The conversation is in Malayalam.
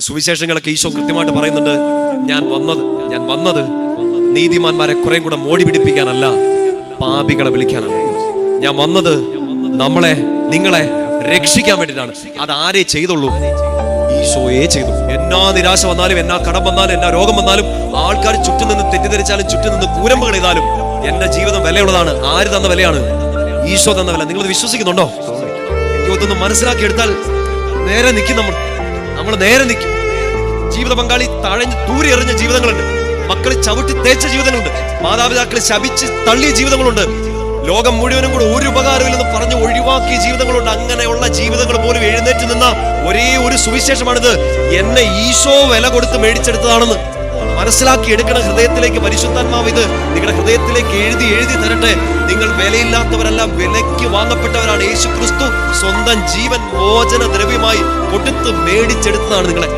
സുവിശേഷങ്ങളൊക്കെ ഈശോ കൃത്യമായിട്ട് പറയുന്നുണ്ട്, ഞാൻ വന്നത് നീതിമാന്മാരെ കുറെ കൂടെ മോടി പിടിപ്പിക്കാനല്ല, പാപികളെ വിളിക്കാനാണ്. ഞാൻ വന്നത് നിങ്ങളെ രക്ഷിക്കാൻ വേണ്ടിയിട്ടാണ്. അത് ആരേ ചെയ്തുള്ളൂ? ഈശോയെ ചെയ്തു. എന്നാ നിരാശ വന്നാലും, എന്നാ കടം വന്നാലും, എന്നാ രോഗം വന്നാലും, ആൾക്കാർ ചുറ്റും നിന്ന് തെറ്റിദ്ധരിച്ചാലും, ചുറ്റും നിന്ന് കൂരമ്പുകൾ ചെയ്താലും, എന്റെ ജീവിതം വിലയുള്ളതാണ്. ആര് തന്ന വിലയാണ്? ഈശോ തന്ന വില. നിങ്ങൾ വിശ്വസിക്കുന്നുണ്ടോ? ഇതൊന്ന് മനസ്സിലാക്കി എടുത്താൽ നേരെ നിൽക്കും. നമ്മൾ നേരെ നിൽക്കും. ജീവിത പങ്കാളി തൂരി എറിഞ്ഞ ജീവിതങ്ങളുണ്ട്, മക്കളെ ചവിട്ടി തേച്ച ജീവിതങ്ങളുണ്ട്, മാതാപിതാക്കളെ ശപിച്ച് തള്ളിയ ജീവിതങ്ങളുണ്ട്, ലോകം മുഴുവനും കൂടെ ഒരു ഉപകാരമില്ലെന്ന് പറഞ്ഞ് ഒഴിവാക്കിയ ജീവിതങ്ങളുണ്ട്. അങ്ങനെയുള്ള ജീവിതങ്ങൾ പോലും എഴുന്നേറ്റ് നിന്ന ഒരേ ഒരു സുവിശേഷമാണിത്. എന്നെ ഈശോ വില കൊടുത്ത് മേടിച്ചെടുത്തതാണെന്ന് മനസ്സിലാക്കി എടുക്കണം. ഹൃദയത്തിലേക്ക് പരിശുദ്ധാത്മാവ് ഇത് നിങ്ങളുടെ ഹൃദയത്തിലേക്ക് എഴുതി തരട്ടെ. നിങ്ങൾ വിലയില്ലാത്തവരല്ല, വിലയ്ക്ക് വാങ്ങപ്പെട്ടവരാണ്. യേശു ക്രിസ്തു സ്വന്തം ജീവൻ മോചന ദ്രവ്യമായി കൊടുത്ത് മേടിച്ചെടുത്തതാണ് നിങ്ങളെ.